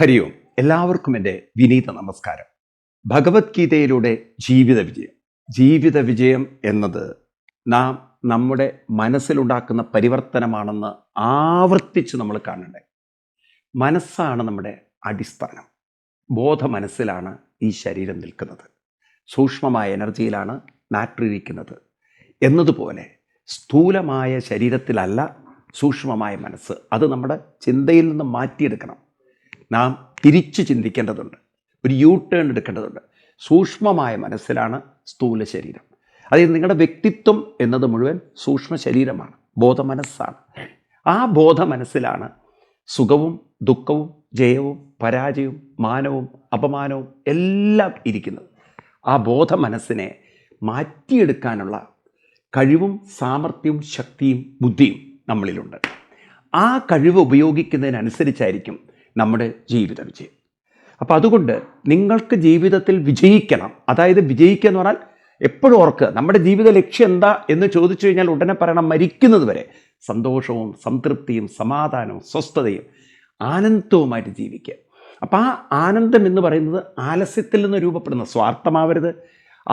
ഹരി ഓം. എല്ലാവർക്കും എൻ്റെ വിനീത നമസ്കാരം. ഭഗവത്ഗീതയിലൂടെ ജീവിത വിജയം എന്നത് നാം നമ്മുടെ മനസ്സിലുണ്ടാക്കുന്ന പരിവർത്തനമാണെന്ന് ആവർത്തിച്ച് നമ്മൾ കാണണ്ടേ. മനസ്സാണ് നമ്മുടെ അടിസ്ഥാനം. ബോധ മനസ്സിലാണ് ഈ ശരീരം നിൽക്കുന്നത്. സൂക്ഷ്മമായ എനർജിയിലാണ് മാറ്റർ ഇരിക്കുന്നത് എന്നതുപോലെ സ്ഥൂലമായ ശരീരത്തിലല്ല സൂക്ഷ്മമായ മനസ്സ്. അത് നമ്മുടെ ചിന്തയിൽ നിന്ന് മാറ്റിയെടുക്കണം. നാം തിരിച്ച് ചിന്തിക്കേണ്ടതുണ്ട്. ഒരു യൂ ടേൺ എടുക്കേണ്ടതുണ്ട്. സൂക്ഷ്മമായ മനസ്സിലാണ് സ്ഥൂല ശരീരം. അതായത് നിങ്ങളുടെ വ്യക്തിത്വം എന്നത് മുഴുവൻ സൂക്ഷ്മ ശരീരമാണ്, ബോധമനസ്സാണ്. ആ ബോധ മനസ്സിലാണ് സുഖവും ദുഃഖവും ജയവും പരാജയവും മാനവും അപമാനവും എല്ലാം ഇരിക്കുന്നത്. ആ ബോധ മനസ്സിനെ മാറ്റിയെടുക്കാനുള്ള കഴിവും സാമർഥ്യവും ശക്തിയും ബുദ്ധിയും നമ്മളിലുണ്ട്. ആ കഴിവ് ഉപയോഗിക്കുന്നതിനനുസരിച്ചായിരിക്കും നമ്മുടെ ജീവിത വിജയം. അപ്പം അതുകൊണ്ട് നിങ്ങൾക്ക് ജീവിതത്തിൽ വിജയിക്കണം. അതായത് വിജയിക്കുക എന്ന് പറഞ്ഞാൽ എപ്പോഴും ഓർക്കുക, നമ്മുടെ ജീവിത ലക്ഷ്യം എന്താ എന്ന് ചോദിച്ചു കഴിഞ്ഞാൽ ഉടനെ പറയണം മരിക്കുന്നത് വരെ സന്തോഷവും സംതൃപ്തിയും സമാധാനവും സ്വസ്ഥതയും ആനന്ദവുമായിട്ട് ജീവിക്കുക. അപ്പം ആ ആനന്ദം എന്ന് പറയുന്നത് ആലസ്യത്തിൽ നിന്ന് രൂപപ്പെടുന്ന, സ്വാർത്ഥമാവരുത്,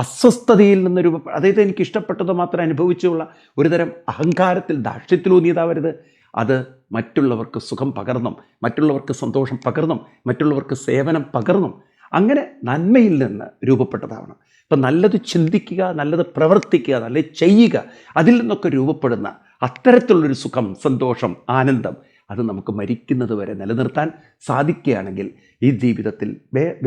അസ്വസ്ഥതയിൽ നിന്ന് അതായത് എനിക്ക് ഇഷ്ടപ്പെട്ടത് മാത്രം അനുഭവിച്ചുള്ള ഒരുതരം അഹങ്കാരത്തിൽ ധാർഷ്ട്യത്തിലൂന്നിയതാവരുത്. അത് മറ്റുള്ളവർക്ക് സുഖം പകർന്നും മറ്റുള്ളവർക്ക് സന്തോഷം പകർന്നും മറ്റുള്ളവർക്ക് സേവനം പകർന്നും അങ്ങനെ നന്മയിൽ നിന്ന് രൂപപ്പെട്ടതാവണം. ഇപ്പം നല്ലത് ചിന്തിക്കുക, നല്ലത് പ്രവർത്തിക്കുക, നല്ലത് ചെയ്യുക, അതിൽ നിന്നൊക്കെ രൂപപ്പെടുന്ന അത്തരത്തിലുള്ളൊരു സുഖം, സന്തോഷം, ആനന്ദം അത് നമുക്ക് മരിക്കുന്നത് വരെ നിലനിർത്താൻ സാധിക്കുകയാണെങ്കിൽ ഈ ജീവിതത്തിൽ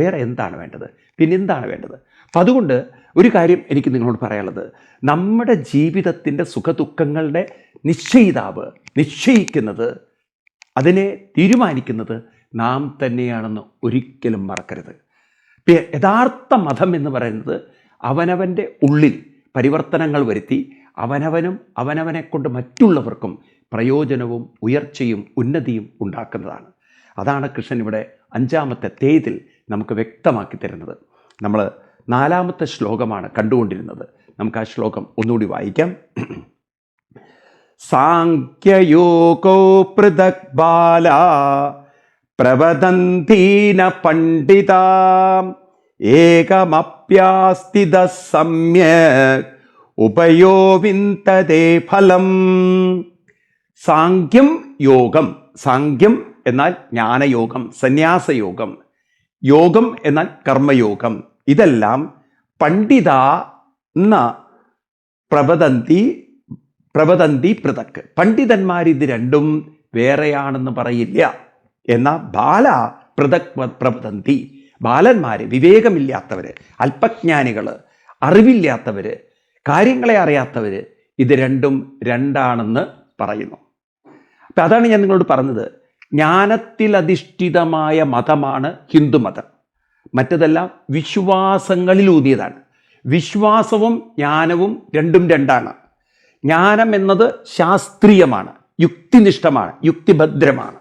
വേറെ എന്താണ് വേണ്ടത്? പിന്നെന്താണ് വേണ്ടത്? അപ്പം അതുകൊണ്ട് ഒരു കാര്യം എനിക്ക് നിങ്ങളോട് പറയാനുള്ളത്, നമ്മുടെ ജീവിതത്തിൻ്റെ സുഖദുഃഖങ്ങളുടെ നിശ്ചയിക്കുന്നത്, അതിനെ തീരുമാനിക്കുന്നത് നാം തന്നെയാണെന്ന് ഒരിക്കലും മറക്കരുത്. യഥാർത്ഥ മതം എന്ന് പറയുന്നത് അവനവൻ്റെ ഉള്ളിൽ പരിവർത്തനങ്ങൾ വരുത്തി അവനവനും അവനവനെ കൊണ്ട് മറ്റുള്ളവർക്കും പ്രയോജനവും ഉയർച്ചയും ഉന്നതിയും ഉണ്ടാക്കുന്നതാണ്. അതാണ് കൃഷ്ണൻ ഇവിടെ 5-ാമത്തെ അധ്യായത്തിൽ നമുക്ക് വ്യക്തമാക്കി തരുന്നത്. നമ്മൾ 4-ാമത്തെ ശ്ലോകമാണ് കണ്ടുകൊണ്ടിരുന്നത്. നമുക്ക് ആ ശ്ലോകം ഒന്നുകൂടി വായിക്കാം. സാംഖ്യയോഗോ പൃഥക് ബാല പ്രവദന്തീന പണ്ഡിത ഏകമപ്യാസ്തിത സമ്യക് ഉഭയോ വിന്തതേ ഫലം. സാംഖ്യം യോഗം. സാംഖ്യം എന്നാൽ ജ്ഞാനയോഗം, സന്യാസയോഗം. യോഗം എന്നാൽ കർമ്മയോഗം. ഇതെല്ലാം പണ്ഡിത പ്രവദന്തി പൃഥക്. പണ്ഡിതന്മാരിത് രണ്ടും വേറെയാണെന്ന് പറയില്ല. എന്നാൽ ബാല പൃഥക് പ്രവദന്തി. ബാലന്മാർ, വിവേകമില്ലാത്തവർ, അല്പജ്ഞാനികൾ, അറിവില്ലാത്തവർ, കാര്യങ്ങളെ അറിയാത്തവർ, ഇത് രണ്ടും രണ്ടാണെന്ന് പറയുന്നു. അപ്പം അതാണ് ഞാൻ നിങ്ങളോട് പറഞ്ഞത്. ജ്ഞാനത്തിൽ അധിഷ്ഠിതമായ മതമാണ് ഹിന്ദുമതം. മറ്റതെല്ലാം വിശ്വാസങ്ങളിലൂന്നിയതാണ്. വിശ്വാസവും ജ്ഞാനവും രണ്ടും രണ്ടാണ്. ജ്ഞാനം എന്നത് ശാസ്ത്രീയമാണ്, യുക്തിനിഷ്ഠമാണ്, യുക്തിഭദ്രമാണ്.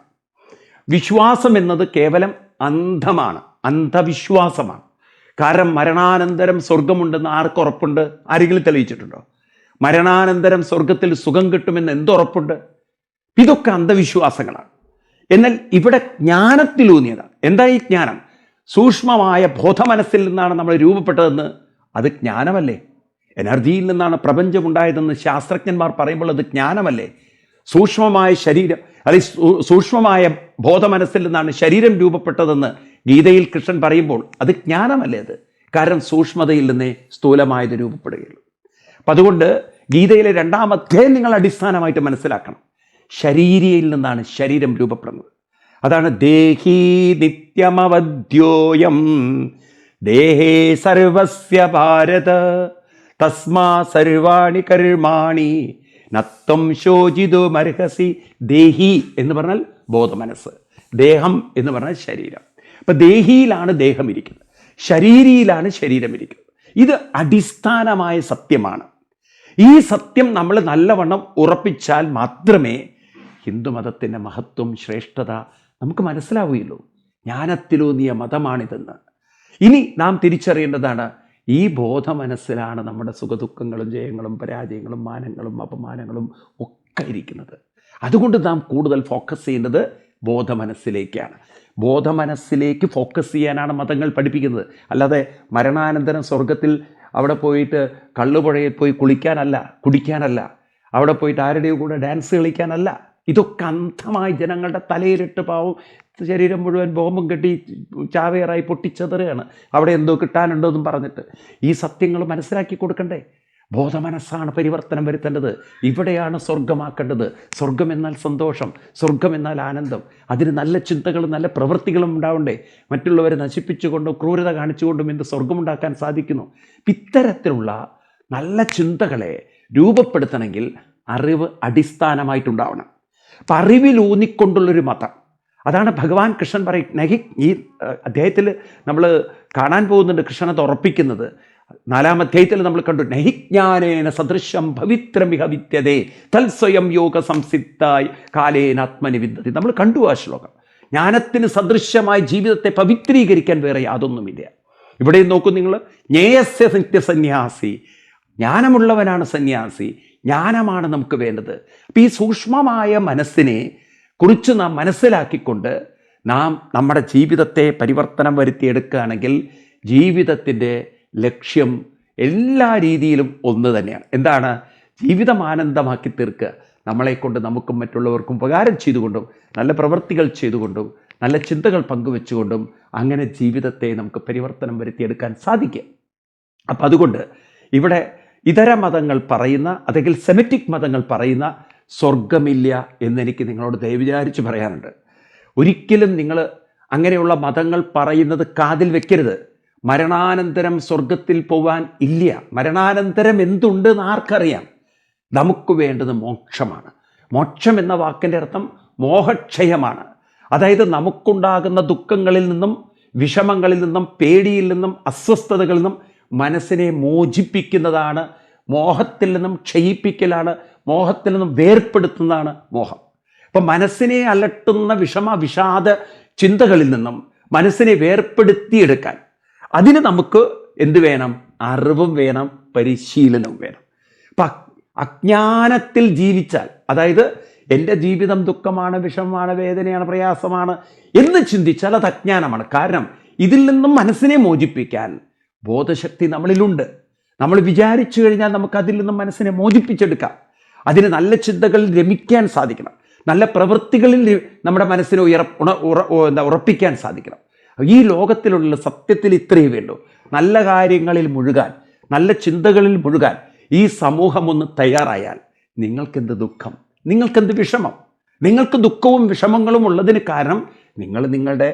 വിശ്വാസം എന്നത് കേവലം അന്ധമാണ്, അന്ധവിശ്വാസമാണ്. കാരണം മരണാനന്തരം സ്വർഗമുണ്ടെന്ന് ആർക്കുറപ്പുണ്ട്? ആരെങ്കിലും തെളിയിച്ചിട്ടുണ്ടോ? മരണാനന്തരം സ്വർഗത്തിൽ സുഖം കിട്ടുമെന്ന് എന്തുറപ്പുണ്ട്? ഇതൊക്കെ അന്ധവിശ്വാസങ്ങളാണ്. എന്നാൽ ഇവിടെ ജ്ഞാനത്തിലൂന്നിയതാണ്. എന്താ ഈ ജ്ഞാനം? സൂക്ഷ്മമായ ബോധമനസ്സിൽ നിന്നാണ് നമ്മൾ രൂപപ്പെട്ടതെന്ന്. അത് ജ്ഞാനമല്ലേ? എനർജിയിൽ നിന്നാണ് പ്രപഞ്ചമുണ്ടായതെന്ന് ശാസ്ത്രജ്ഞന്മാർ പറയുമ്പോൾ അത് ജ്ഞാനമല്ലേ? സൂക്ഷ്മമായ ശരീരം, അല്ലെങ്കിൽ സൂക്ഷ്മമായ ബോധമനസ്സിൽ നിന്നാണ് ശരീരം രൂപപ്പെട്ടതെന്ന് ഗീതയിൽ കൃഷ്ണൻ പറയുമ്പോൾ അത് ജ്ഞാനമല്ലേ? അത് കാരണം സൂക്ഷ്മതയിൽ നിന്നേ സ്ഥൂലമായത് രൂപപ്പെടുകയുള്ളൂ. അപ്പം അതുകൊണ്ട് ഗീതയിലെ 2-ാം അധ്യായം നിങ്ങൾ അടിസ്ഥാനമായിട്ട് മനസ്സിലാക്കണം. ശരീരിയിൽ നിന്നാണ് ശരീരം രൂപപ്പെടുന്നത്. അതാണ് ദേഹി നിത്യമവദ്യോയം ദേഹേ സർവസ്യ ഭാരത തസ്മാ സർവാണി കർമാണി നത്വം ശോചിതുമർഹസി. ദേഹി എന്ന് പറഞ്ഞാൽ ബോധമനസ്സ്, ദേഹം എന്ന് പറഞ്ഞാൽ ശരീരം. അപ്പം ദേഹിയിലാണ് ദേഹം ഇരിക്കുന്നത്, ശരീരിയിലാണ് ശരീരം ഇരിക്കുന്നത്. ഇത് അടിസ്ഥാനമായ സത്യമാണ്. ഈ സത്യം നമ്മൾ നല്ലവണ്ണം ഉറപ്പിച്ചാൽ മാത്രമേ ഹിന്ദുമതത്തിൻ്റെ മഹത്വം, ശ്രേഷ്ഠത നമുക്ക് മനസ്സിലാവുകയുള്ളൂ. ജ്ഞാനത്തിലൂന്നിയ മതമാണിതെന്ന്. ഇനി നാം തിരിച്ചറിയേണ്ടതാണ്, ഈ ബോധമനസ്സിലാണ് നമ്മുടെ സുഖദുഃഖങ്ങളും ജയങ്ങളും പരാജയങ്ങളും മാനങ്ങളും അപമാനങ്ങളും ഒക്കെ ഇരിക്കുന്നത്. അതുകൊണ്ട് നാം കൂടുതൽ ഫോക്കസ് ചെയ്യേണ്ടത് ബോധമനസ്സിലേക്കാണ്. ബോധമനസ്സിലേക്ക് ഫോക്കസ് ചെയ്യാനാണ് മതങ്ങൾ പഠിപ്പിക്കുന്നത്. അല്ലാതെ മരണാനന്തരം സ്വർഗത്തിൽ അവിടെ പോയിട്ട് കള്ളുപുഴയിൽ പോയി കുളിക്കാനല്ല, കുടിക്കാനല്ല, അവിടെ പോയിട്ട് ആരുടെയോ കൂടെ ഡാൻസ് കളിക്കാനല്ല. ഇതൊക്കെ അന്ധമായി ജനങ്ങളുടെ തലയിലിട്ട് പാവം ശരീരം മുഴുവൻ ബോംബും കെട്ടി ചാവേറായി പൊട്ടിച്ചെതറുകയാണ്. അവിടെ എന്തോ കിട്ടാനുണ്ടോയെന്നും പറഞ്ഞിട്ട് ഈ സത്യങ്ങൾ മനസ്സിലാക്കി കൊടുക്കണ്ടേ? ബോധമനസ്സാണ് പരിവർത്തനം വരുത്തേണ്ടത്. ഇവിടെയാണ് സ്വർഗമാക്കേണ്ടത്. സ്വർഗം എന്നാൽ സന്തോഷം, സ്വർഗം എന്നാൽ ആനന്ദം. അതിന് നല്ല ചിന്തകളും നല്ല പ്രവൃത്തികളും ഉണ്ടാവണ്ടേ? മറ്റുള്ളവരെ നശിപ്പിച്ചുകൊണ്ടും ക്രൂരത കാണിച്ചുകൊണ്ടും എന്ത് സ്വർഗമുണ്ടാക്കാൻ സാധിക്കുന്നു? ഇത്തരത്തിലുള്ള നല്ല ചിന്തകളെ രൂപപ്പെടുത്തണമെങ്കിൽ അറിവ് അടിസ്ഥാനമായിട്ടുണ്ടാവണം. അപ്പം അറിവിലൂന്നിക്കൊണ്ടുള്ളൊരു മതം, അതാണ് ഭഗവാൻ കൃഷ്ണൻ പറയും. ഈ അധ്യായത്തിൽ നമ്മൾ കാണാൻ പോകുന്നുണ്ട്, കൃഷ്ണൻ അത് ഉറപ്പിക്കുന്നത്. 4-ാം അധ്യായത്തിൽ നമ്മൾ കണ്ടു, നഹിജ്ഞാനേന സദൃശം പവിത്രമിഹ വിദ്യതേ തൽസ്വയം യോഗ സംസിദ്ധായി കാലേനാത്മനി വിദ്യതി. നമ്മൾ കണ്ടു ആ ശ്ലോകം. ജ്ഞാനത്തിന് സദൃശമായി ജീവിതത്തെ പവിത്രീകരിക്കാൻ വേറെ യാതൊന്നുമില്ല. ഇവിടെ നോക്കൂ നിങ്ങൾ, ജ്ഞേയസ്യ നിത്യസന്യാസി, ജ്ഞാനമുള്ളവനാണ് സന്യാസി. ജ്ഞാനമാണ് നമുക്ക് വേണ്ടത്. അപ്പം ഈ സൂക്ഷ്മമായ മനസ്സിനെ കുറിച്ച് നാം മനസ്സിലാക്കിക്കൊണ്ട് നാം നമ്മുടെ ജീവിതത്തെ പരിവർത്തനം വരുത്തിയെടുക്കുകയാണെങ്കിൽ ജീവിതത്തിൻ്റെ ലക്ഷ്യം എല്ലാ രീതിയിലും ഒന്ന് തന്നെയാണ്. എന്താണ്? ജീവിതം ആനന്ദമാക്കി തീർക്കുക. നമ്മളെക്കൊണ്ട് നമുക്കും മറ്റുള്ളവർക്കും ഉപകാരം ചെയ്തുകൊണ്ടും നല്ല പ്രവൃത്തികൾ ചെയ്തുകൊണ്ടും നല്ല ചിന്തകൾ പങ്കുവെച്ചുകൊണ്ടും അങ്ങനെ ജീവിതത്തെ നമുക്ക് പരിവർത്തനം വരുത്തിയെടുക്കാൻ സാധിക്കും. അപ്പം അതുകൊണ്ട് ഇവിടെ ഇതര മതങ്ങൾ പറയുന്ന, അല്ലെങ്കിൽ സെമിറ്റിക് മതങ്ങൾ പറയുന്ന സ്വർഗമില്ല എന്നെനിക്ക് നിങ്ങളോട് ദയവിചാരിച്ച് പറയാനുണ്ട്. ഒരിക്കലും നിങ്ങൾ അങ്ങനെയുള്ള മതങ്ങൾ പറയുന്നത് കാതിൽ വെക്കരുത്. മരണാനന്തരം സ്വർഗത്തിൽ പോവാൻ ഇല്ല. മരണാനന്തരം എന്തുണ്ടെന്ന് ആർക്കറിയാം? നമുക്ക് വേണ്ടത് മോക്ഷമാണ്. മോക്ഷം എന്ന വാക്കിൻ്റെ അർത്ഥം മോഹക്ഷയമാണ്. അതായത് നമുക്കുണ്ടാകുന്ന ദുഃഖങ്ങളിൽ നിന്നും വിഷമങ്ങളിൽ നിന്നും പേടിയിൽ നിന്നും അസ്വസ്ഥതകളിൽ നിന്നും മനസ്സിനെ മോചിപ്പിക്കുന്നതാണ്. മോഹത്തിൽ നിന്നും ക്ഷയിപ്പിക്കലാണ്, മോഹത്തിൽ നിന്നും വേർപ്പെടുത്തുന്നതാണ് മോഹം. അപ്പം മനസ്സിനെ അലട്ടുന്ന വിഷാദ ചിന്തകളിൽ നിന്നും മനസ്സിനെ വേർപ്പെടുത്തിയെടുക്കാൻ അതിന് നമുക്ക് എന്ത് വേണം? അറിവും വേണം, പരിശീലനവും വേണം. അപ്പം അജ്ഞാനത്തിൽ ജീവിച്ചാൽ, അതായത് എൻ്റെ ജീവിതം ദുഃഖമാണ്, വിഷമമാണ്, വേദനയാണ്, പ്രയാസമാണ് എന്ന് ചിന്തിച്ചാൽ അത് അജ്ഞാനമാണ്. കാരണം ഇതിൽ നിന്നും മനസ്സിനെ മോചിപ്പിക്കാൻ ബോധശക്തി നമ്മളിലുണ്ട്. നമ്മൾ വിചാരിച്ചു കഴിഞ്ഞാൽ നമുക്ക് അതിൽ നിന്നും മനസ്സിനെ മോചിപ്പിച്ചെടുക്കാം. അതിന് നല്ല ചിന്തകളിൽ രമിക്കാൻ സാധിക്കണം, നല്ല പ്രവൃത്തികളിൽ നമ്മുടെ മനസ്സിനെ ഉറപ്പിക്കാൻ സാധിക്കണം. ഈ ലോകത്തിലുള്ള സത്യത്തിൽ ഇത്രയേ വേണ്ടൂ. നല്ല കാര്യങ്ങളിൽ മുഴുകാൻ, നല്ല ചിന്തകളിൽ മുഴുകാൻ ഈ സമൂഹം ഒന്ന് തയ്യാറായാൽ നിങ്ങൾക്കെന്ത് ദുഃഖം, നിങ്ങൾക്കെന്ത് വിഷമം? നിങ്ങൾക്ക് ദുഃഖവും വിഷമങ്ങളും ഉള്ളതിന് കാരണം നിങ്ങൾ നിങ്ങളുടെ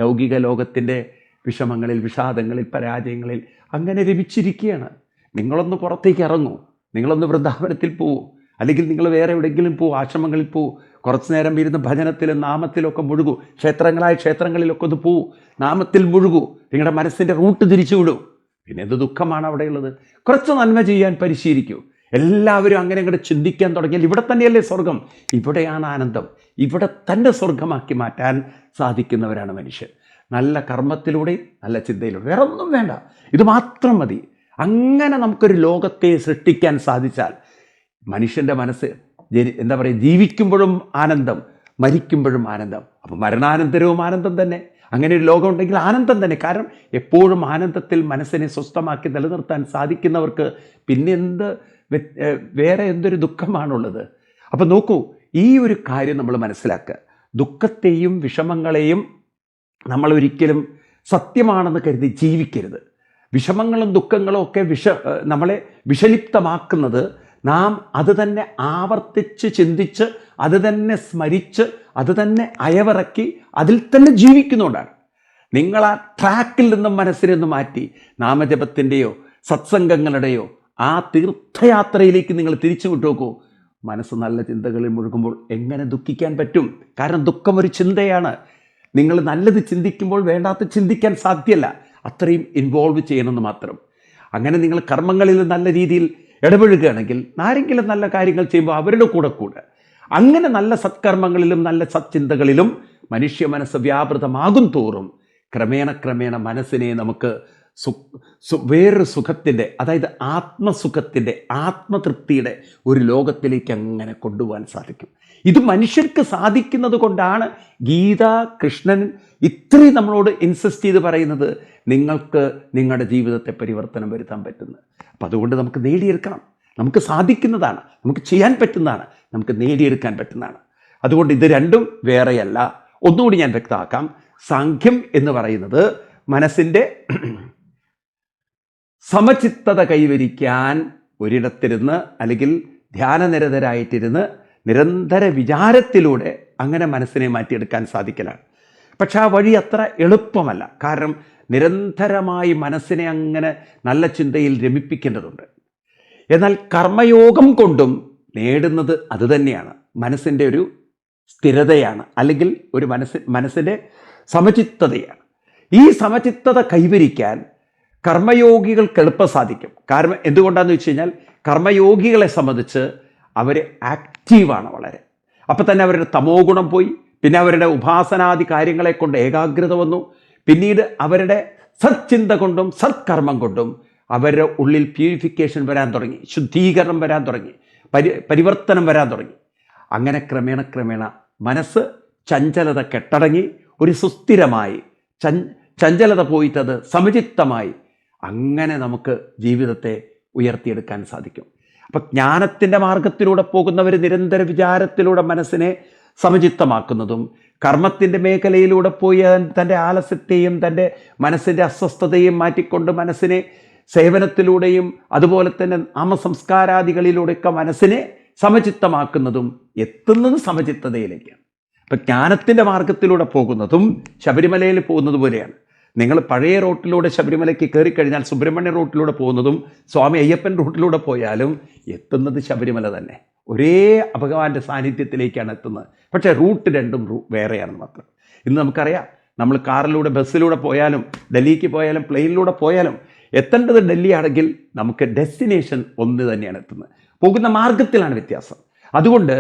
ലൗകിക ലോകത്തിൻ്റെ വിഷമങ്ങളിൽ, വിഷാദങ്ങളിൽ, പരാജയങ്ങളിൽ അങ്ങനെ രമിച്ചിരിക്കുകയാണ്. നിങ്ങളൊന്ന് പുറത്തേക്ക് ഇറങ്ങൂ, നിങ്ങളൊന്ന് വൃന്ദാവനത്തിൽ പോവൂ, അല്ലെങ്കിൽ നിങ്ങൾ വേറെ എവിടെയെങ്കിലും പോവും, ആശ്രമങ്ങളിൽ പോവും, കുറച്ച് നേരം ഇരുന്ന് ഭജനത്തിലും നാമത്തിലൊക്കെ മുഴുകൂ. ക്ഷേത്രങ്ങളിലൊക്കെ ഒന്ന് പോവൂ, നാമത്തിൽ മുഴുകൂ, നിങ്ങളുടെ മനസ്സിൻ്റെ റൂട്ട് തിരിച്ചു വിടൂ. പിന്നെ എന്ത് ദുഃഖമാണ് അവിടെയുള്ളത്? കുറച്ച് നന്മ ചെയ്യാൻ പരിശീലിക്കൂ. എല്ലാവരും അങ്ങനെ അങ്ങോട്ട് ചിന്തിക്കാൻ തുടങ്ങിയാൽ ഇവിടെ തന്നെയല്ലേ സ്വർഗം? ഇവിടെയാണ് ആനന്ദം. ഇവിടെ തന്നെ സ്വർഗമാക്കി മാറ്റാൻ സാധിക്കുന്നവരാണ് മനുഷ്യർ. നല്ല കർമ്മത്തിലൂടെ, നല്ല ചിന്തയിലൂടെ, വേറെ ഒന്നും വേണ്ട, ഇത് മാത്രം മതി. അങ്ങനെ നമുക്കൊരു ലോകത്തെ സൃഷ്ടിക്കാൻ സാധിച്ചാൽ മനുഷ്യൻ്റെ മനസ്സ് എന്താ പറയുക, ജീവിക്കുമ്പോഴും ആനന്ദം, മരിക്കുമ്പോഴും ആനന്ദം. അപ്പം മരണാനന്തരവും ആനന്ദം തന്നെ. അങ്ങനെ ഒരു ലോകം ഉണ്ടെങ്കിൽ ആനന്ദം തന്നെ. കാരണം എപ്പോഴും ആനന്ദത്തിൽ മനസ്സിനെ സ്വസ്ഥമാക്കി നിലനിർത്താൻ സാധിക്കുന്നവർക്ക് പിന്നെ വേറെ എന്തൊരു ദുഃഖമാണുള്ളത്? അപ്പം നോക്കൂ, ഈ ഒരു കാര്യം നമ്മൾ മനസ്സിലാക്കുക. ദുഃഖത്തെയും വിഷമങ്ങളെയും നമ്മൾ ഒരിക്കലും സത്യമാണെന്ന് കരുതി ജീവിക്കരുത്. വിഷമങ്ങളും ദുഃഖങ്ങളും ഒക്കെ നമ്മളെ വിഷലിപ്തമാക്കുന്നത് നാം അത് തന്നെ ആവർത്തിച്ച് ചിന്തിച്ച്, അത് തന്നെ സ്മരിച്ച്, അത് തന്നെ അയവിറക്കി അതിൽ തന്നെ ജീവിക്കുന്നുകൊണ്ടാണ്. നിങ്ങൾ ആ ട്രാക്കിൽ നിന്നും മനസ്സിനെ ഒന്ന് മാറ്റി നാമജപത്തിൻ്റെയോ സത്സംഗങ്ങളുടെയോ ആ തീർത്ഥയാത്രയിലേക്ക് നിങ്ങൾ തിരിച്ചു വിട്ടുനോക്കൂ. മനസ്സ് നല്ല ചിന്തകളിൽ മുഴുകുമ്പോൾ എങ്ങനെ ദുഃഖിക്കാൻ പറ്റും? കാരണം ദുഃഖം ഒരു ചിന്തയാണ്. നിങ്ങൾ നല്ലത് ചിന്തിക്കുമ്പോൾ വേണ്ടാത്ത ചിന്തിക്കാൻ സാധ്യമല്ല. അത്രയും ഇൻവോൾവ് ചെയ്യണമെന്ന് മാത്രം. അങ്ങനെ നിങ്ങൾ കർമ്മങ്ങളിൽ നല്ല രീതിയിൽ ഇടപഴകുകയാണെങ്കിൽ, ആരെങ്കിലും നല്ല കാര്യങ്ങൾ ചെയ്യുമ്പോൾ അവരുടെ കൂടെ അങ്ങനെ നല്ല സത്കർമ്മങ്ങളിലും നല്ല സത്ചിന്തകളിലും മനുഷ്യ മനസ്സ് വ്യാപൃതമാകും തോറും ക്രമേണ മനസ്സിനെ നമുക്ക് വേറൊരു സുഖത്തിൻ്റെ, അതായത് ആത്മസുഖത്തിൻ്റെ, ആത്മതൃപ്തിയുടെ ഒരു ലോകത്തിലേക്ക് അങ്ങനെ കൊണ്ടുപോകാൻ സാധിക്കും. ഇത് മനുഷ്യർക്ക് സാധിക്കുന്നത് കൊണ്ടാണ് ഗീത, കൃഷ്ണൻ ഇത്രയും നമ്മളോട് ഇൻസിസ്റ്റ് ചെയ്ത് പറയുന്നത് നിങ്ങൾക്ക് നിങ്ങളുടെ ജീവിതത്തെ പരിവർത്തനം വരുത്താൻ പറ്റുന്നത്. അപ്പം അതുകൊണ്ട് നമുക്ക് നേടിയെടുക്കണം. നമുക്ക് സാധിക്കുന്നതാണ്, നമുക്ക് ചെയ്യാൻ പറ്റുന്നതാണ്, നമുക്ക് നേടിയെടുക്കാൻ പറ്റുന്നതാണ്. അതുകൊണ്ട് ഇത് രണ്ടും വേറെയല്ല. ഒന്നുകൂടി ഞാൻ വ്യക്തമാക്കാം. സാഖ്യം എന്ന് പറയുന്നത് മനസ്സിൻ്റെ സമചിത്തത കൈവരിക്കാൻ ഒരിടത്തിരുന്ന് അല്ലെങ്കിൽ ധ്യാനനിരതരായിട്ടിരുന്ന് നിരന്തര വിചാരത്തിലൂടെ അങ്ങനെ മനസ്സിനെ മാറ്റിയെടുക്കാൻ സാധിക്കലാണ്. പക്ഷെ ആ വഴി അത്ര എളുപ്പമല്ല. കാരണം നിരന്തരമായി മനസ്സിനെ അങ്ങനെ നല്ല ചിന്തയിൽ രമിപ്പിക്കേണ്ടതുണ്ട്. എന്നാൽ കർമ്മയോഗം കൊണ്ടും നേടുന്നത് അതുതന്നെയാണ്. മനസ്സിൻ്റെ ഒരു സ്ഥിരതയാണ്, അല്ലെങ്കിൽ ഒരു മനസ്സിൻ്റെ സമചിത്തതയാണ്. ഈ സമചിത്തത കൈവരിക്കാൻ കർമ്മയോഗികൾക്ക് എളുപ്പം സാധിക്കും. കാരണം എന്തുകൊണ്ടാണെന്ന് വെച്ച് കഴിഞ്ഞാൽ കർമ്മയോഗികളെ സംബന്ധിച്ച് അവർ ആക്റ്റീവാണ് വളരെ. അപ്പം തന്നെ അവരുടെ തമോ ഗുണം പോയി, പിന്നെ അവരുടെ ഉപാസനാദി കാര്യങ്ങളെ കൊണ്ട് ഏകാഗ്രത വന്നു, പിന്നീട് അവരുടെ സത്ചിന്ത കൊണ്ടും സത്കർമ്മം കൊണ്ടും അവരുടെ ഉള്ളിൽ പ്യൂരിഫിക്കേഷൻ വരാൻ തുടങ്ങി, ശുദ്ധീകരണം വരാൻ തുടങ്ങി, പരിവർത്തനം വരാൻ തുടങ്ങി. അങ്ങനെ ക്രമേണ മനസ്സ് ചഞ്ചലത കെട്ടടങ്ങി ഒരു സുസ്ഥിരമായി, ചഞ്ചലത പോയിട്ടത് സമചിത്തമായി, അങ്ങനെ നമുക്ക് ജീവിതത്തെ ഉയർത്തിയെടുക്കാൻ സാധിക്കും. അപ്പം ജ്ഞാനത്തിൻ്റെ മാർഗത്തിലൂടെ പോകുന്നവർ നിരന്തര വിചാരത്തിലൂടെ മനസ്സിനെ സമചിത്തമാക്കുന്നതും, കർമ്മത്തിൻ്റെ മേഖലയിലൂടെ പോയി തൻ്റെ ആലസ്യത്തെയും തൻ്റെ മനസ്സിൻ്റെ അസ്വസ്ഥതയും മാറ്റിക്കൊണ്ട് മനസ്സിനെ സേവനത്തിലൂടെയും അതുപോലെ തന്നെ നാമസംസ്കാരാദികളിലൂടെയൊക്കെ മനസ്സിനെ സമചിത്തമാക്കുന്നതും എത്തുന്നത് സമചിത്തതയിലേക്കാണ്. അപ്പം ജ്ഞാനത്തിൻ്റെ മാർഗത്തിലൂടെ പോകുന്നതും ശബരിമലയിൽ പോകുന്നത് പോലെയാണ്. നിങ്ങൾ പഴയ റൂട്ടിലൂടെ ശബരിമലയ്ക്ക് കയറിക്കഴിഞ്ഞാൽ സുബ്രഹ്മണ്യ റൂട്ടിലൂടെ പോകുന്നതും സ്വാമി അയ്യപ്പൻ റൂട്ടിലൂടെ പോയാലും എത്തുന്നത് ശബരിമല തന്നെ. ഒരേ ഭഗവാന്റെ സാന്നിധ്യത്തിലേക്കാണ് എത്തുന്നത്. പക്ഷേ റൂട്ട് രണ്ടും വേറെയാണെന്ന് മാത്രം. ഇന്ന് നമുക്കറിയാം, നമ്മൾ കാറിലൂടെ ബസ്സിലൂടെ പോയാലും ഡൽഹിക്ക് പോയാലും പ്ലെയിനിലൂടെ പോയാലും എത്തേണ്ടത് ഡൽഹി ആണെങ്കിൽ നമുക്ക് ഡെസ്റ്റിനേഷൻ ഒന്ന് തന്നെയാണ് എത്തുന്നത്. പോകുന്ന മാർഗത്തിലാണ് വ്യത്യാസം. അതുകൊണ്ട്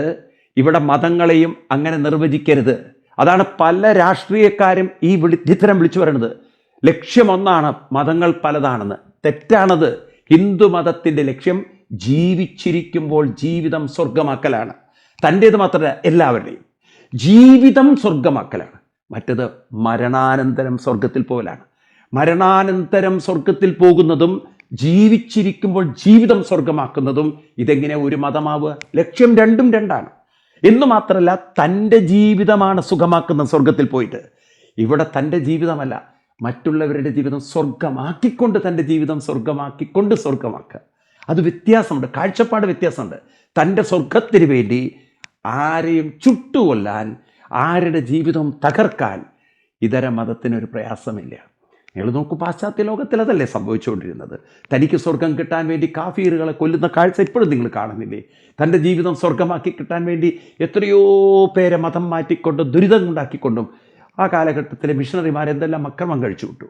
ഇവിടെ മതങ്ങളെയും അങ്ങനെ നിർവചിക്കരുത്. അതാണ് പല രാഷ്ട്രീയക്കാരും ഈ ഇത്തരം വിളിച്ചു പറയുന്നത്. ലക്ഷ്യമൊന്നാണ്, മതങ്ങൾ പലതാണെന്ന്. തെറ്റാണത്. ഹിന്ദു മതത്തിൻ്റെ ലക്ഷ്യം ജീവിച്ചിരിക്കുമ്പോൾ ജീവിതം സ്വർഗമാക്കലാണ്. തൻ്റേത് മാത്രമല്ല, എല്ലാവരുടെയും ജീവിതം സ്വർഗമാക്കലാണ്. മറ്റത് മരണാനന്തരം സ്വർഗത്തിൽ പോകലാണ്. മരണാനന്തരം സ്വർഗത്തിൽ പോകുന്നതും ജീവിച്ചിരിക്കുമ്പോൾ ജീവിതം സ്വർഗമാക്കുന്നതും ഇതെങ്ങനെ ഒരു മതമാവുക? ലക്ഷ്യം രണ്ടും രണ്ടാണ്. എന്നു മാത്രമല്ല, തൻ്റെ ജീവിതമാണ് സുഖമാക്കുന്ന സ്വർഗത്തിൽ പോയിട്ട്. ഇവിടെ തൻ്റെ ജീവിതമല്ല, മറ്റുള്ളവരുടെ ജീവിതം സ്വർഗമാക്കിക്കൊണ്ട് തൻ്റെ ജീവിതം സ്വർഗമാക്കിക്കൊണ്ട് സ്വർഗമാക്കുക. അത് വ്യത്യാസമുണ്ട്, കാഴ്ചപ്പാട് വ്യത്യാസമുണ്ട്. തൻ്റെ സ്വർഗത്തിന് വേണ്ടി ആരെയും ചുട്ടുകൊല്ലാൻ, ആരുടെ ജീവിതം തകർക്കാൻ ഇതര മതത്തിനൊരു പ്രയാസമില്ല. നിങ്ങൾ നോക്കൂ, പാശ്ചാത്യ ലോകത്തിൽ അതല്ലേ സംഭവിച്ചുകൊണ്ടിരുന്നത്. തനിക്ക് സ്വർഗം കിട്ടാൻ വേണ്ടി കാഫീറുകളെ കൊല്ലുന്ന കാഴ്ച ഇപ്പോഴും നിങ്ങൾ കാണുന്നില്ലേ? തൻ്റെ ജീവിതം സ്വർഗമാക്കി കിട്ടാൻ വേണ്ടി എത്രയോ പേരെ മതം മാറ്റിക്കൊണ്ടും ദുരിതം ഉണ്ടാക്കിക്കൊണ്ടും ആ കാലഘട്ടത്തിലെ മിഷണറിമാർ എന്തെല്ലാം അക്രമം കഴിച്ചു വിട്ടു.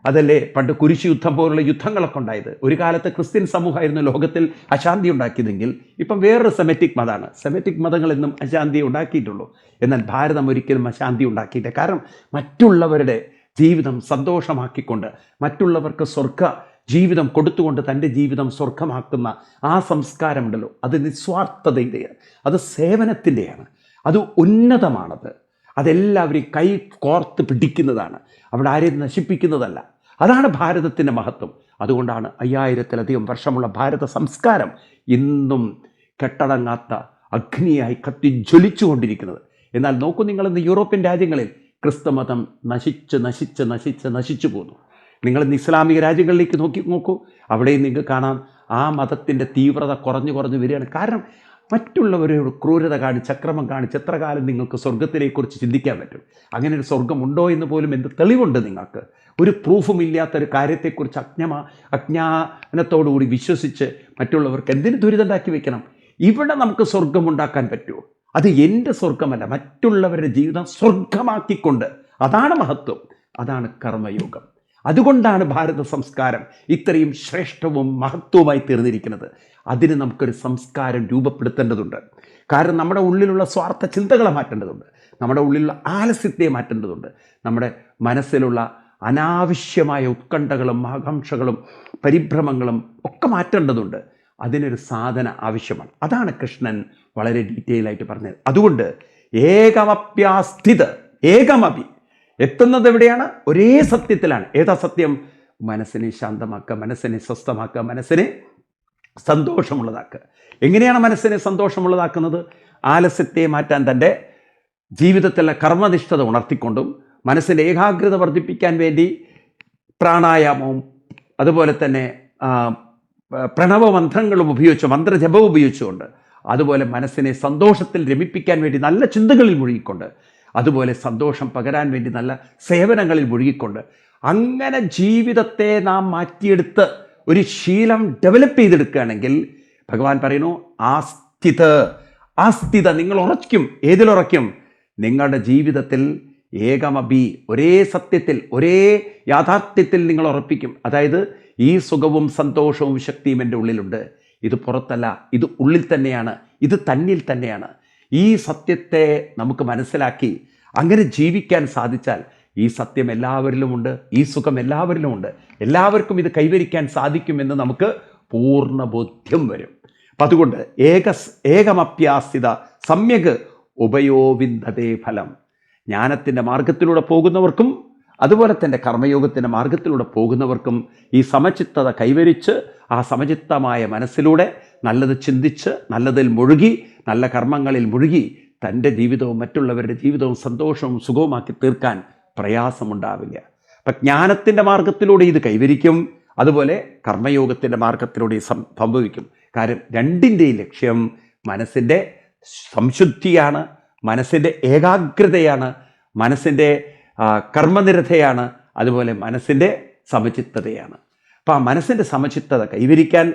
അതല്ലേ പണ്ട് കുരിശ് യുദ്ധം പോലുള്ള യുദ്ധങ്ങളൊക്കെ ഉണ്ടായത്. ഒരു കാലത്ത് ക്രിസ്ത്യൻ സമൂഹമായിരുന്നു ലോകത്തിൽ അശാന്തി ഉണ്ടാക്കിയതെങ്കിൽ ഇപ്പം വേറൊരു സെമറ്റിക് മതമാണ്. സെമറ്റിക് മതങ്ങളെന്നും അശാന്തി ഉണ്ടാക്കിയിട്ടുള്ളൂ. എന്നാൽ ഭാരതം ഒരിക്കലും അശാന്തി ഉണ്ടാക്കിയില്ല. കാരണം മറ്റുള്ളവരുടെ ജീവിതം സന്തോഷമാക്കിക്കൊണ്ട്, മറ്റുള്ളവർക്ക് സ്വർഗ ജീവിതം കൊടുത്തുകൊണ്ട് തൻ്റെ ജീവിതം സ്വർഗമാക്കുന്ന ആ സംസ്കാരമുണ്ടല്ലോ, അത് നിസ്വാർത്ഥതയുടെയാണ്, അത് സേവനത്തിൻ്റെയാണ്, അത് ഉന്നതമാണത്. അതെല്ലാവരെയും കൈ കോർത്ത് പിടിക്കുന്നതാണ്, അവിടെ ആരെയും നശിപ്പിക്കുന്നതല്ല. അതാണ് ഭാരതത്തിൻ്റെ മഹത്വം. അതുകൊണ്ടാണ് 5000-ലധികം വർഷമുള്ള ഭാരത സംസ്കാരം ഇന്നും കെട്ടടങ്ങാത്ത അഗ്നിയായി കത്തി ജ്വലിച്ചു കൊണ്ടിരിക്കുന്നത്. എന്നാൽ നോക്കൂ, നിങ്ങളിന്ന് യൂറോപ്യൻ രാജ്യങ്ങളിൽ ക്രിസ്തുമതം നശിച്ചു പോന്നു. നിങ്ങളിന്ന് ഇസ്ലാമിക രാജ്യങ്ങളിലേക്ക് നോക്കൂ, അവിടെയും നിങ്ങൾക്ക് കാണാം ആ മതത്തിൻ്റെ തീവ്രത കുറഞ്ഞു വരികയാണ്. കാരണം മറ്റുള്ളവരോട് ക്രൂരത കാണിച്ച്, അക്രമം കാണിച്ച് എത്ര കാലം നിങ്ങൾക്ക് സ്വർഗത്തിനെക്കുറിച്ച് ചിന്തിക്കാൻ പറ്റും? അങ്ങനെ ഒരു സ്വർഗമുണ്ടോ എന്ന് പോലും എന്ത് തെളിവുണ്ട് നിങ്ങൾക്ക്? ഒരു പ്രൂഫും ഇല്ലാത്തൊരു കാര്യത്തെക്കുറിച്ച് അജ്ഞാനത്തോടുകൂടി വിശ്വസിച്ച് മറ്റുള്ളവർക്ക് എന്തിനു ദുരിതമുണ്ടാക്കി വെക്കണം? ഇവിടെ നമുക്ക് സ്വർഗമുണ്ടാക്കാൻ പറ്റുമോ? അത് എൻ്റെ സ്വർഗമല്ല, മറ്റുള്ളവരുടെ ജീവിതം സ്വർഗമാക്കിക്കൊണ്ട്. അതാണ് മഹത്വം, അതാണ് കർമ്മയോഗം. അതുകൊണ്ടാണ് ഭാരത സംസ്കാരം ഇത്രയും ശ്രേഷ്ഠവും മഹത്വവുമായി തീർന്നിരിക്കുന്നത്. അതിന് നമുക്കൊരു സംസ്കാരം രൂപപ്പെടുത്തേണ്ടതുണ്ട്. കാരണം നമ്മുടെ ഉള്ളിലുള്ള സ്വാർത്ഥ ചിന്തകളെ മാറ്റേണ്ടതുണ്ട്, നമ്മുടെ ഉള്ളിലുള്ള ആലസ്യത്തെ മാറ്റേണ്ടതുണ്ട്, നമ്മുടെ മനസ്സിലുള്ള അനാവശ്യമായ ഉത്കണ്ഠകളും ആകാംക്ഷകളും പരിഭ്രമങ്ങളും ഒക്കെ മാറ്റേണ്ടതുണ്ട്. അതിനൊരു സാധന ആവശ്യമാണ്. അതാണ് കൃഷ്ണൻ വളരെ ഡീറ്റെയിൽ ആയിട്ട് പറഞ്ഞത്. അതുകൊണ്ട് ഏകമപ്യാസ്ഥിത്, ഏകമപി എത്തുന്നത് എവിടെയാണ്? ഒരേ സത്യത്തിലാണ്. ഏതാ സത്യം? മനസ്സിനെ ശാന്തമാക്കുക, മനസ്സിനെ സ്വസ്ഥമാക്കുക, മനസ്സിനെ സന്തോഷമുള്ളതാക്കുക. എങ്ങനെയാണ് മനസ്സിനെ സന്തോഷമുള്ളതാക്കുന്നത്? ആലസ്യത്തെ മാറ്റാൻ തൻ്റെ ജീവിതത്തിലെ കർമ്മനിഷ്ഠത ഉണർത്തിക്കൊണ്ടും മനസ്സിൻ്റെ ഏകാഗ്രത വർദ്ധിപ്പിക്കാൻ വേണ്ടി പ്രാണായാമവും അതുപോലെ തന്നെ പ്രണവമന്ത്രങ്ങളും ഉപയോഗിച്ച്, മന്ത്രജപവും ഉപയോഗിച്ചുകൊണ്ട്, അതുപോലെ മനസ്സിനെ സന്തോഷത്തിൽ രമിപ്പിക്കാൻ വേണ്ടി നല്ല ചിന്തകളിൽ മുഴുകിക്കൊണ്ട്, അതുപോലെ സന്തോഷം പകരാൻ വേണ്ടി നല്ല സേവനങ്ങളിൽ മുഴുകിക്കൊണ്ട്, അങ്ങനെ ജീവിതത്തെ നാം മാറ്റിയെടുത്ത് ഒരു ശീലം ഡെവലപ്പ് ചെയ്തെടുക്കുകയാണെങ്കിൽ ഭഗവാൻ പറയുന്നു ആസ്ഥിത നിങ്ങൾ ഉറയ്ക്കും. ഏതിലുറയ്ക്കും? നിങ്ങളുടെ ജീവിതത്തിൽ ഏകമപി, ഒരേ സത്യത്തിൽ, ഒരേ യാഥാർത്ഥ്യത്തിൽ നിങ്ങൾ ഉറപ്പിക്കും. അതായത് ഈ സുഖവും സന്തോഷവും ശക്തിയും എൻ്റെ ഉള്ളിലുണ്ട്, ഇത് പുറത്തല്ല, ഇത് ഉള്ളിൽ തന്നെയാണ്, ഇത് തന്നിൽ തന്നെയാണ്. ഈ സത്യത്തെ നമുക്ക് മനസ്സിലാക്കി അങ്ങനെ ജീവിക്കാൻ സാധിച്ചാൽ ഈ സത്യം എല്ലാവരിലുമുണ്ട്, ഈ സുഖം എല്ലാവരിലുമുണ്ട്, എല്ലാവർക്കും ഇത് കൈവരിക്കാൻ സാധിക്കുമെന്ന് നമുക്ക് പൂർണ്ണ ബോധ്യം വരും. അപ്പം അതുകൊണ്ട് ഏകമപ്യാസ്ഥിത സമ്യക് ഉഭയോവിന്ദതേ ഫലം. ജ്ഞാനത്തിൻ്റെ മാർഗത്തിലൂടെ പോകുന്നവർക്കും അതുപോലെ തന്നെ കർമ്മയോഗത്തിൻ്റെ മാർഗത്തിലൂടെ പോകുന്നവർക്കും ഈ സമചിത്തത കൈവരിച്ച് ആ സമചിത്തമായ മനസ്സിലൂടെ നല്ലത് ചിന്തിച്ച് നല്ലതിൽ മുഴുകി നല്ല കർമ്മങ്ങളിൽ മുഴുകി തൻ്റെ ജീവിതവും മറ്റുള്ളവരുടെ ജീവിതവും സന്തോഷവും സുഖവുമാക്കി തീർക്കാൻ പ്രയാസമുണ്ടാവില്ല. അപ്പം ജ്ഞാനത്തിൻ്റെ മാർഗത്തിലൂടെ ഇത് കൈവരിക്കും, അതുപോലെ കർമ്മയോഗത്തിൻ്റെ മാർഗത്തിലൂടെ സംഭവിക്കും. കാരണം രണ്ടിൻ്റെയും ലക്ഷ്യം മനസ്സിൻ്റെ സംശുദ്ധിയാണ്, മനസ്സിൻ്റെ ഏകാഗ്രതയാണ്, മനസ്സിൻ്റെ കർമ്മനിരതയാണ്, അതുപോലെ മനസ്സിൻ്റെ സമചിത്തതയാണ്. അപ്പോൾ ആ മനസ്സിൻ്റെ സമചിത്തത കൈവരിക്കാൻ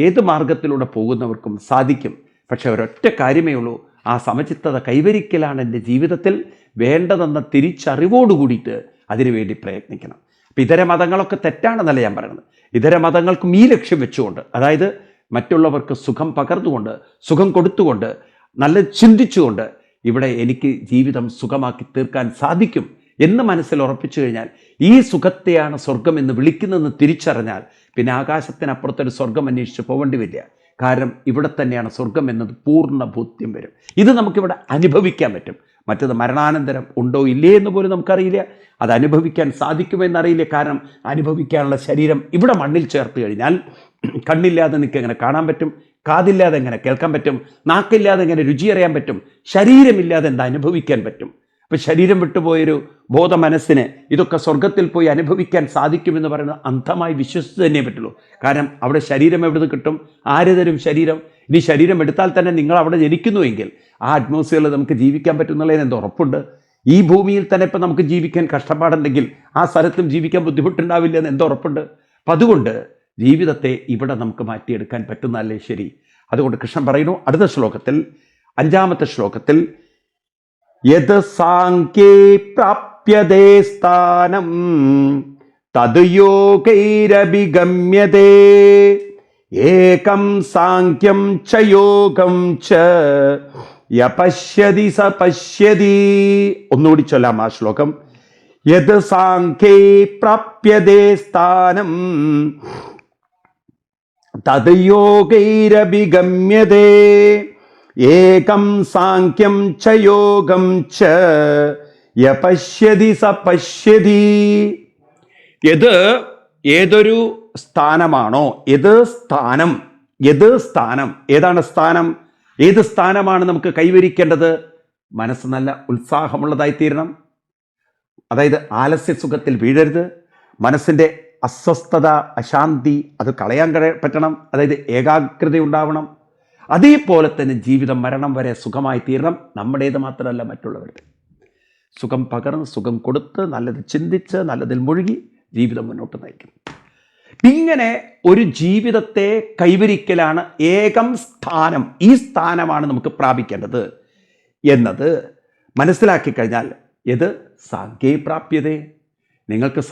ഏത് മാർഗത്തിലൂടെ പോകുന്നവർക്കും സാധിക്കും. പക്ഷേ ഒരൊറ്റ കാര്യമേ ഉള്ളൂ, ആ സമചിത്തത കൈവരിക്കലാണ് എൻ്റെ ജീവിതത്തിൽ വേണ്ടതെന്ന തിരിച്ചറിവോട് കൂടിയിട്ട് അതിനുവേണ്ടി പ്രയത്നിക്കണം. അപ്പം ഇതര മതങ്ങളൊക്കെ തെറ്റാണെന്നല്ല ഞാൻ പറയുന്നത്. ഇതര മതങ്ങൾക്കും ഈ ലക്ഷ്യം വെച്ചുകൊണ്ട്, അതായത് മറ്റുള്ളവർക്ക് സുഖം പകർന്നുകൊണ്ട്, സുഖം കൊടുത്തുകൊണ്ട്, നല്ല ചിന്തിച്ചുകൊണ്ട് ഇവിടെ എനിക്ക് ജീവിതം സുഖമാക്കി തീർക്കാൻ സാധിക്കും എന്ന് മനസ്സിൽ ഉറപ്പിച്ചു കഴിഞ്ഞാൽ, ഈ സുഖത്തെയാണ് സ്വർഗം എന്ന് വിളിക്കുന്നതെന്ന് തിരിച്ചറിഞ്ഞാൽ പിന്നെ ആകാശത്തിനപ്പുറത്തൊരു സ്വർഗം അന്വേഷിച്ച് പോകേണ്ടി വരില്ല. കാരണം ഇവിടെ തന്നെയാണ് സ്വർഗം എന്നത് പൂർണ്ണ ബോധ്യം വരും. ഇത് നമുക്കിവിടെ അനുഭവിക്കാൻ പറ്റും. മറ്റത് മരണാനന്തരം ഉണ്ടോ ഇല്ലേ എന്ന് പോലും നമുക്കറിയില്ല. അത് അനുഭവിക്കാൻ സാധിക്കുമെന്നറിയില്ല. കാരണം അനുഭവിക്കാനുള്ള ശരീരം ഇവിടെ മണ്ണിൽ ചേർത്ത് കഴിഞ്ഞാൽ കണ്ണില്ലാതെ നിനക്ക് എങ്ങനെ കാണാൻ പറ്റും? കാതില്ലാതെ എങ്ങനെ കേൾക്കാൻ പറ്റും? നാക്കില്ലാതെ എങ്ങനെ രുചി അറിയാൻ പറ്റും? ശരീരമില്ലാതെ എന്താ അനുഭവിക്കാൻ പറ്റും? അപ്പോൾ ശരീരം വിട്ടുപോയൊരു ബോധ മനസ്സിന് ഇതൊക്കെ സ്വർഗത്തിൽ പോയി അനുഭവിക്കാൻ സാധിക്കുമെന്ന് പറയുന്നത് അന്ധമായി വിശ്വസിച്ച് തന്നെ പറ്റുള്ളൂ. കാരണം അവിടെ ശരീരം എവിടെ നിന്ന് കിട്ടും? ആര് തരും ശരീരം? ഇനി ശരീരം എടുത്താൽ തന്നെ നിങ്ങൾ അവിടെ ജനിക്കുന്നുവെങ്കിൽ ആ അറ്റ്മോസ്ഫിയറിൽ നമുക്ക് ജീവിക്കാൻ പറ്റുന്നുള്ളതിന് എന്ത് ഉറപ്പുണ്ട്? ഈ ഭൂമിയിൽ തന്നെ ഇപ്പം നമുക്ക് ജീവിക്കാൻ കഷ്ടപ്പാടുണ്ടെങ്കിൽ ആ സ്ഥലത്തും ജീവിക്കാൻ ബുദ്ധിമുട്ടുണ്ടാവില്ല എന്ന് എന്ത് ഉറപ്പുണ്ട്? അപ്പം അതുകൊണ്ട് ജീവിതത്തെ ഇവിടെ നമുക്ക് മാറ്റിയെടുക്കാൻ പറ്റുന്നതല്ലേ ശരി. അതുകൊണ്ട് കൃഷ്ണൻ പറയുന്നു അടുത്ത ശ്ലോകത്തിൽ, 5ാമത്തെ ശ്ലോകത്തിൽ, യത് സാംഖ്യേ പ്രാപ്യതേ സ്ഥാനം തദ് യോഗൈരഭിഗമ്യതേ ഏകം സാംഖ്യം ച യോഗം ച യപശ്യതി സ പശ്യതി. ഒന്നുകൂടി ചൊല്ലാം ആ ശ്ലോകം. യത് സാംഖ്യേ പ്രാപ്യതേ സ്ഥാനം തദ് യോഗൈരഭിഗമ്യതേ ഏകം സാംഖ്യം ച യോഗം ച യപശ്യതി സ പശ്യതി. ഇത് ഏതൊരു സ്ഥാനമാണോ, ഏത് സ്ഥാനം, ഏതാണ് സ്ഥാനം? ഏത് സ്ഥാനമാണ് നമുക്ക് കൈവരിക്കേണ്ടത്? മനസ്സ് നല്ല ഉത്സാഹമുള്ളതായിത്തീരണം. അതായത് ആലസ്യ സുഖത്തിൽ വീഴരുത്. മനസ്സിൻ്റെ അസ്വസ്ഥത, അശാന്തി അത് കളയാൻ പറ്റണം. അതായത് ഏകാഗ്രത ഉണ്ടാവണം. അതേപോലെ തന്നെ ജീവിതം മരണം വരെ സുഖമായി തീരണം. നമ്മുടേത് മാത്രമല്ല, മറ്റുള്ളവരുടെ സുഖം പകർന്ന്, സുഖം കൊടുത്ത്, നല്ലത് ചിന്തിച്ച്, നല്ലതിൽ മുഴുകി ജീവിതം മുന്നോട്ട് നയിക്കണം. ഇങ്ങനെ ഒരു ജീവിതത്തെ കൈവരിക്കലാണ് ഏകം സ്ഥാനം. ഈ സ്ഥാനമാണ് നമുക്ക് പ്രാപിക്കേണ്ടത് എന്നത് മനസ്സിലാക്കി കഴിഞ്ഞാൽ ഇത് സാംഖ്യേ പ്രാപ്യതേ, നിങ്ങൾക്ക്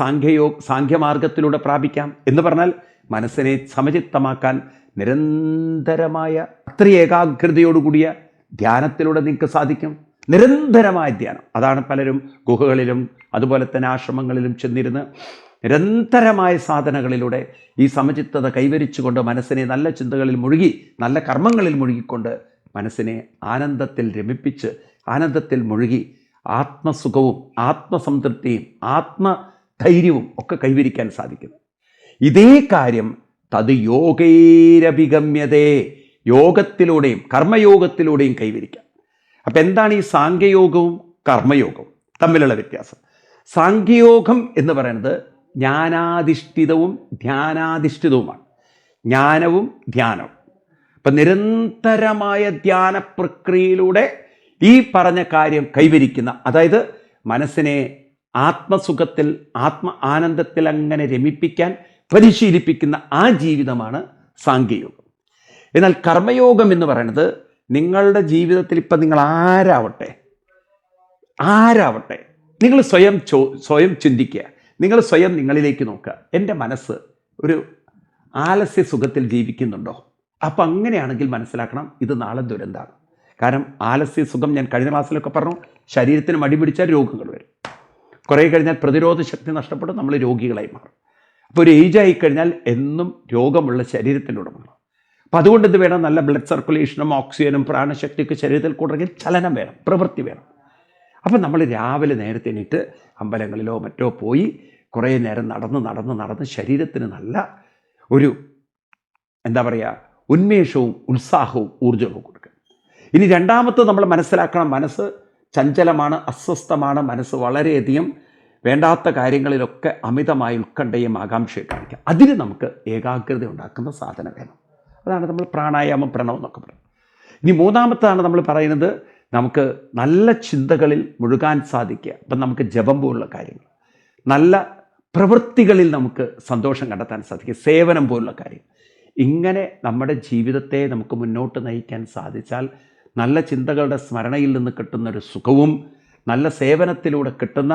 സാംഖ്യമാർഗത്തിലൂടെ പ്രാപിക്കാം. എന്ന് പറഞ്ഞാൽ മനസ്സിനെ സമചിത്തമാക്കാൻ നിരന്തരമായ അത്ര ഏകാഗ്രതയോടുകൂടിയ ധ്യാനത്തിലൂടെ നിങ്ങൾക്ക് സാധിക്കും. നിരന്തരമായ ധ്യാനം. അതാണ് പലരും ഗുഹകളിലും അതുപോലെ തന്നെ ആശ്രമങ്ങളിലും ചെന്നിരുന്ന് നിരന്തരമായ സാധനകളിലൂടെ ഈ സമചിത്തത കൈവരിച്ചുകൊണ്ട് മനസ്സിനെ നല്ല ചിന്തകളിൽ മുഴുകി, നല്ല കർമ്മങ്ങളിൽ മുഴുകിക്കൊണ്ട് മനസ്സിനെ ആനന്ദത്തിൽ രമിപ്പിച്ച്, ആനന്ദത്തിൽ മുഴുകി ആത്മസുഖവും ആത്മസംതൃപ്തിയും ആത്മധൈര്യവും ഒക്കെ കൈവരിക്കാൻ സാധിക്കുന്നു. ഇതേ കാര്യം തത് യോഗൈരഭിഗമ്യതേ, യോഗത്തിലൂടെയും കർമ്മയോഗത്തിലൂടെയും കൈവരിക്കാം. അപ്പം എന്താണ് ഈ സാംഖ്യയോഗവും കർമ്മയോഗവും തമ്മിലുള്ള വ്യത്യാസം? സാംഖ്യയോഗം എന്ന് പറയുന്നത് ജ്ഞാനാധിഷ്ഠിതവും ധ്യാനാധിഷ്ഠിതവുമാണ്. ജ്ഞാനവും ധ്യാനവും. അപ്പം നിരന്തരമായ ധ്യാന പ്രക്രിയയിലൂടെ ഈ പറഞ്ഞ കാര്യം കൈവരിക്കുന്ന, അതായത് മനസ്സിനെ ആത്മസുഖത്തിൽ ആനന്ദത്തിൽ അങ്ങനെ രമിപ്പിക്കാൻ പരിശീലിപ്പിക്കുന്ന ആ ജീവിതമാണ് സാംഖ്യയോഗം. എന്നാൽ കർമ്മയോഗം എന്ന് പറയുന്നത് നിങ്ങളുടെ ജീവിതത്തിൽ ഇപ്പം നിങ്ങൾ ആരാവട്ടെ നിങ്ങൾ സ്വയം ചിന്തിക്കുക, നിങ്ങൾ സ്വയം നിങ്ങളിലേക്ക് നോക്കുക. എൻ്റെ മനസ്സ് ഒരു ആലസ്യ സുഖത്തിൽ ജീവിക്കുന്നുണ്ടോ? അപ്പം അങ്ങനെയാണെങ്കിൽ മനസ്സിലാക്കണം, ഇത് നാളെ ദുരന്തമാണ്. കാരണം ആലസ്യ സുഖം, ഞാൻ കഴിഞ്ഞ ക്ലാസ്സിലൊക്കെ പറഞ്ഞു, ശരീരത്തിന് മടി പിടിച്ചാൽ രോഗങ്ങൾ വരും. കുറേ കഴിഞ്ഞാൽ പ്രതിരോധ ശക്തി നഷ്ടപ്പെട്ട് നമ്മൾ രോഗികളായി മാറും. അപ്പോൾ ഒരു ഏജായി കഴിഞ്ഞാൽ എന്നും രോഗമുള്ള ശരീരത്തിൻ്റെ ഉടമകളാണ്. അപ്പം അതുകൊണ്ട് ഇത് വേണം, നല്ല ബ്ലഡ് സർക്കുലേഷനും ഓക്സിജനും പ്രാണശക്തിയൊക്കെ ശരീരത്തിൽ കൂടെങ്കിൽ ചലനം വേണം, പ്രവൃത്തി വേണം. അപ്പം നമ്മൾ രാവിലെ നേരത്തെ എണീറ്റ് അമ്പലങ്ങളിലോ മറ്റോ പോയി കുറേ നേരം നടന്ന് ശരീരത്തിന് നല്ല ഒരു ഉന്മേഷവും ഉത്സാഹവും ഊർജ്ജവും കൊടുക്കുക. ഇനി രണ്ടാമത്തെ നമ്മൾ മനസ്സിലാക്കണം, മനസ്സ് ചഞ്ചലമാണ്, അസ്വസ്ഥമാണ്. മനസ്സ് വളരെയധികം വേണ്ടാത്ത കാര്യങ്ങളിലൊക്കെ അമിതമായ ഉത്കണ്ഠയും ആകാംക്ഷയും കാണിക്കുക. അതിന് നമുക്ക് ഏകാഗ്രത ഉണ്ടാക്കുന്ന സാധനം വേണം. അതാണ് നമ്മൾ പ്രാണായാമം, പ്രണവം എന്നൊക്കെ പറയുന്നത്. ഇനി മൂന്നാമത്താണ് നമ്മൾ പറയുന്നത്, നമുക്ക് നല്ല ചിന്തകളിൽ മുഴുകാൻ സാധിക്കുക. അപ്പം നമുക്ക് ജപം പോലുള്ള കാര്യങ്ങൾ, നല്ല പ്രവൃത്തികളിൽ നമുക്ക് സന്തോഷം കണ്ടെത്താൻ സാധിക്കുക, സേവനം പോലുള്ള കാര്യം. ഇങ്ങനെ നമ്മുടെ ജീവിതത്തെ നമുക്ക് മുന്നോട്ട് നയിക്കാൻ സാധിച്ചാൽ നല്ല ചിന്തകളുടെ സ്മരണയിൽ നിന്ന് കിട്ടുന്നൊരു സുഖവും നല്ല സേവനത്തിലൂടെ കിട്ടുന്ന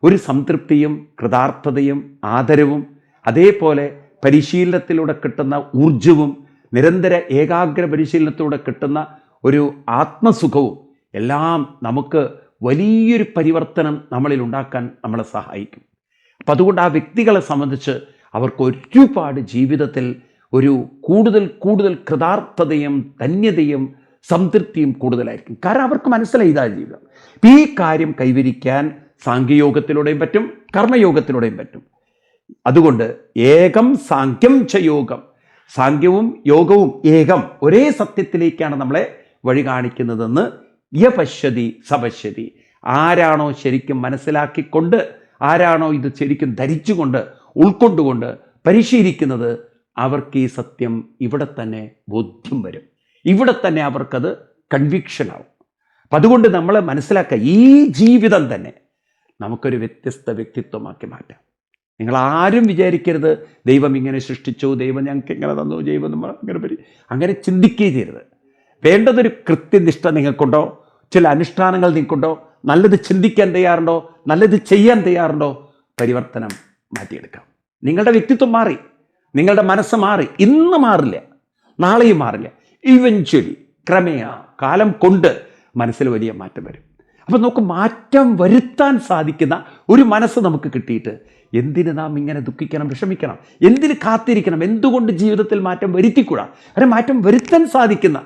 ഒരു സംതൃപ്തിയും കൃതാർത്ഥതയും ആദരവും, അതേപോലെ പരിശീലനത്തിലൂടെ കിട്ടുന്ന ഊർജവും നിരന്തര ഏകാഗ്ര പരിശീലനത്തിലൂടെ കിട്ടുന്ന ഒരു ആത്മസുഖവും എല്ലാം നമുക്ക് വലിയൊരു പരിവർത്തനം നമ്മളിൽ ഉണ്ടാക്കാൻ നമ്മളെ സഹായിക്കും. അപ്പം അതുകൊണ്ട് ആ വ്യക്തികളെ സംബന്ധിച്ച് അവർക്ക് ഒരുപാട് ജീവിതത്തിൽ ഒരു കൂടുതൽ കൃതാർത്ഥതയും ധന്യതയും സംതൃപ്തിയും കൂടുതലായിരിക്കും. കാരണം അവർക്ക് മനസ്സിലായി ഇതാ ജീവിതം. ഈ കാര്യം കൈവരിക്കാൻ സാംഖ്യയോഗത്തിലൂടെയും പറ്റും, കർമ്മയോഗത്തിലൂടെയും പറ്റും. അതുകൊണ്ട് ഏകം സാംഖ്യം ച യോഗം, സാംഖ്യവും യോഗവും ഏകം, ഒരേ സത്യത്തിലേക്കാണ് നമ്മളെ വഴി കാണിക്കുന്നതെന്ന് യപശ്യതി സപശ്യതി. ആരാണോ ശരിക്കും മനസ്സിലാക്കിക്കൊണ്ട്, ആരാണോ ഇത് ശരിക്കും ധരിച്ചുകൊണ്ട് ഉൾക്കൊണ്ടുകൊണ്ട് പരിശീലിക്കുന്നത്, അവർക്ക് ഈ സത്യം ഇവിടെ തന്നെ ബോധ്യം വരും, ഇവിടെ തന്നെ അവർക്കത് കൺവിക്ഷനാവും. അപ്പം അതുകൊണ്ട് നമ്മൾ മനസ്സിലാക്കുക, ഈ ജീവിതം തന്നെ നമുക്കൊരു വ്യത്യസ്ത വ്യക്തിത്വമാക്കി മാറ്റാം. നിങ്ങളാരും വിചാരിക്കരുത് ദൈവം ഇങ്ങനെ സൃഷ്ടിച്ചു, ദൈവം ഞങ്ങൾക്ക് ഇങ്ങനെ തന്നു, ദൈവം അങ്ങനെ ചിന്തിക്കുകയും ചെയ്യരുത്. വേണ്ടതൊരു കൃത്യനിഷ്ഠ നിങ്ങൾക്കുണ്ടോ, ചില അനുഷ്ഠാനങ്ങൾ നിങ്ങൾക്കുണ്ടോ, നല്ലത് ചിന്തിക്കാൻ തയ്യാറുണ്ടോ, നല്ലത് ചെയ്യാൻ തയ്യാറുണ്ടോ, പരിവർത്തനം മാറ്റിയെടുക്കാം. നിങ്ങളുടെ വ്യക്തിത്വം മാറി, നിങ്ങളുടെ മനസ്സ് മാറി, ഇന്ന് മാറില്ല, നാളെയും മാറില്ല. ഇവഞ്ച്വലി ക്രമേണ കാലം കൊണ്ട് മനസ്സിൽ വലിയ മാറ്റം വരും. അപ്പം നമുക്ക് മാറ്റം വരുത്താൻ സാധിക്കുന്ന ഒരു മനസ്സ് നമുക്ക് കിട്ടിയിട്ട് എന്തിന് നാം ഇങ്ങനെ ദുഃഖിക്കണം, വിഷമിക്കണം, എന്തിന് കാത്തിരിക്കണം, എന്തുകൊണ്ട് ജീവിതത്തിൽ മാറ്റം വരുത്തിക്കൂടാ? അങ്ങനെ മാറ്റം വരുത്താൻ സാധിക്കുന്ന,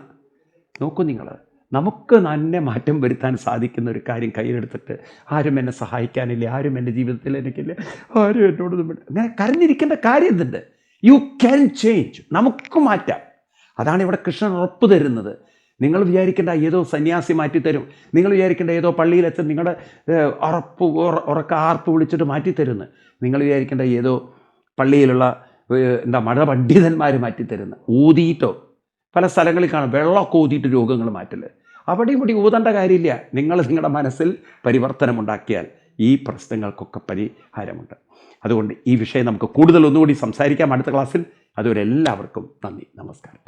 നോക്കൂ നിങ്ങൾ, നമുക്ക് തന്നെ മാറ്റം വരുത്താൻ സാധിക്കുന്ന ഒരു കാര്യം കയ്യിലെടുത്തിട്ട് ആരും എന്നെ സഹായിക്കാനില്ല, ആരും എൻ്റെ ജീവിതത്തിൽ എനിക്കില്ല, ആരും എന്നോടൊന്നും അങ്ങനെ കരഞ്ഞിരിക്കേണ്ട കാര്യം എന്തുണ്ട്? യു ക്യാൻ ചേഞ്ച്, നമുക്ക് മാറ്റാം. അതാണ് ഇവിടെ കൃഷ്ണൻ ഉറപ്പ് തരുന്നത്. നിങ്ങൾ വിചാരിക്കേണ്ട ഏതോ സന്യാസി മാറ്റിത്തരും, നിങ്ങൾ വിചാരിക്കേണ്ട ഏതോ പള്ളിയിലെത്തും നിങ്ങളുടെ ആർപ്പ് വിളിച്ചിട്ട് മാറ്റിത്തരുന്നു, നിങ്ങൾ വിചാരിക്കേണ്ട ഏതോ പള്ളിയിലുള്ള മഠപണ്ഡിതന്മാർ മാറ്റിത്തരുന്നു. ഊതിയിട്ടോ പല സ്ഥലങ്ങളിൽ കാണും, വെള്ളമൊക്കെ ഊതിയിട്ട് രോഗങ്ങൾ മാറ്റല്. അവിടെ ഇവിടെ ഊതേണ്ട കാര്യമില്ല. നിങ്ങളുടെ മനസ്സിൽ പരിവർത്തനമുണ്ടാക്കിയാൽ ഈ പ്രശ്നങ്ങൾക്കൊക്കെ പരിഹാരമുണ്ട്. അതുകൊണ്ട് ഈ വിഷയം നമുക്ക് കൂടുതൽ ഒന്നുകൂടി സംസാരിക്കാം അടുത്ത ക്ലാസ്സിൽ. അതുവരെ എല്ലാവർക്കും നന്ദി, നമസ്കാരം.